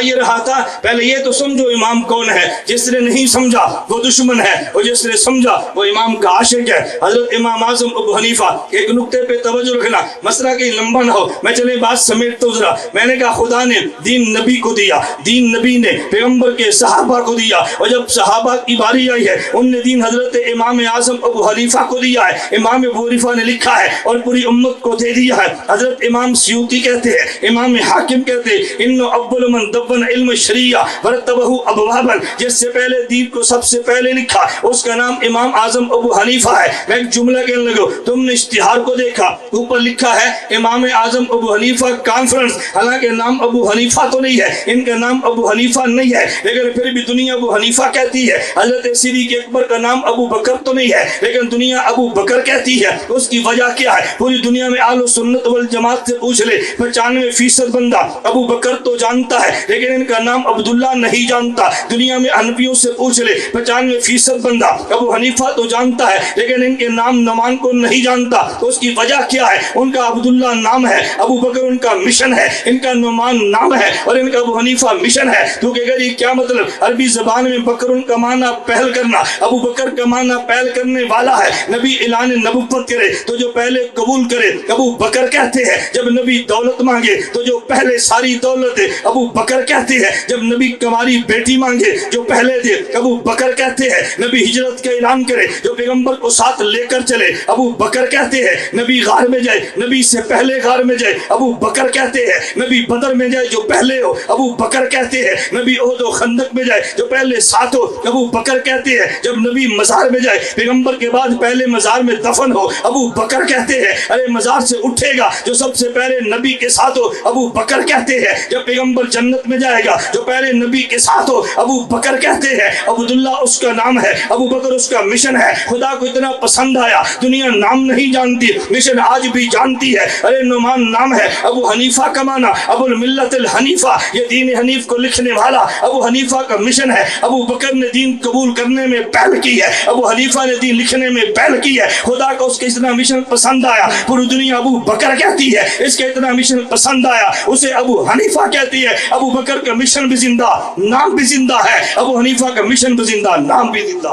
یہ رہا تھا پہلے یہ تو سمجھو امام کون ہے، جس نے نہیں سمجھا وہ دشمن ہے، اور جس نے سمجھا وہ امام کا عاشق ہے۔ حضرت امام اعظم ابو حنیفہ، ایک نقطے پہ توجہ رکھنا، مسئلہ کہیں لمبا نہ ہو، میں چلے بات سمیٹ تو ذرا۔ میں نے کہا خدا نے دین نبی کو دیا، دین نبی نے پیغمبر کے صحابہ کو دیا، اور جب صحابہ کی باری آئی ہے ان نے دین حضرت امام اعظم ابو حنیفہ کو دیا ہے۔ امام ابو حنیفہ نے لکھا ہے اور پوری امت کو دے دیا ہے۔ حضرت امام سیوطی کہتے ہیں، امام حاکم کہتے ہیں، انو اول من دون علم شریعہ ورتبہ ابوابا، جس سے پہلے دین کو سب سے پہلے لکھا اس کا نام امام اعظم ابو حنیفہ ہے۔ میں ایک جملہ کہنے لگا، تم نے اشتہار کو دیکھا، اوپر لکھا ہے امام اعظم ابو حنیفہ کانفرنس، حالانکہ نام ابو حنیفہ تو نہیں ہے، ان کا نام ابو حنیفہ نہیں ہے، لیکن پھر بھی دنیا ابو حنیفہ کہتی ہے۔ حضرت صدیق اکبر کا نام ابو بکر تو نہیں ہے، لیکن دنیا ابو بکر کہتی ہے۔ اس کی وجہ کیا ہے؟ پوری دنیا میں اہل سنت والجماعت سے پوچھ لے، 95% بندہ ابو بکر تو جانتا ہے لیکن ان کا نام عبداللہ نہیں جانتا۔ دنیا میں حنفیوں سے پوچھ لے، 95% بندہ ابو حنیفہ تو جانتا ہے لیکن ان کے نام نعمان کو نہیں جانتا۔ اس کی وجہ کیا ہے؟ ان کا عبداللہ نام ہے، ابو بکر ان کا مشن ہے، ان کا نعمان نام ہے اور ان کا ابو حنیفہ مشن ہے۔ تو کہ اگر یہ کیا مطلب؟ عربی زبان میں بکر ان کا معنی پہل کرنا، ابو بکر کا معنی پہل کرنے والا ہے۔ نبی اعلان نبوت کرے تو جو پہلے قبول کرے ابو بکر کہتے ہیں۔ جب نبی دولت مانگے تو جو پہلے ساری دولت ہے ابو بکر کہتے ہیں۔ جب نبی کماری بیٹی مانگے جو پہلے دے ابو بکر کہتے ہیں۔ نبی ہجرت کا اعلان کرے جو پیغمبر کو ساتھ لے کر چلے ابو بکر کہتے ہیں۔ نبی غار میں جائے، نبی سے پہلے غار میں جائے ابو بکر کہتے ہیں۔ نبی بدر میں جائے جو پہلے ہو ابو بکر کہتے ہیں۔ نبی احد و خندق میں جائے جو پہلے ساتھ ہو ابو بکر کہتے ہیں۔ جب نبی مزار میں جائے پیغمبر کے بعد پہلے مزار میں دفن ہو ابو بکر کہتے ہیں۔ ارے مزار سے اٹھے گا جو سب سے پہلے نبی کے ساتھ ہو ابو بکر کہتے ہیں۔ جب پیغمبر جنت میں جائے گا جو پہلے نبی کے ساتھ ہو ابو بکر کہتے ہیں۔ عبداللہ اس کا نام ہے، ابو بکر اس کا مشن ہے۔ خدا کو اتنا پسند آیا، دنیا نام نہیں جانتی، مشن آج بھی جانتی ہے۔ ارے نعمان نام ہے، ابو حنیفہ کا معنی ابو الملت الحنیفہ، یہ دین حنیف کو لکھنے والا ابو حنیفہ کا مشن ہے۔ ابو بکر نے دین قبول کرنے میں پہل کی ہے، ابو حنیفہ نے دین لکھنے میں پہل کی ہے۔ خدا کو اس کا اتنا مشن پسند آیا، پوری دنیا ابو بکر کہتی ہے، اس کا اتنا مشن پسند آیا اسے ابو حنیفہ کہتی ہے۔ ابو بکر کا مشن بھی زندہ، نام بھی زندہ ہے، ابو حنیفہ کا مشن بھی زندہ، نام بھی زندہ۔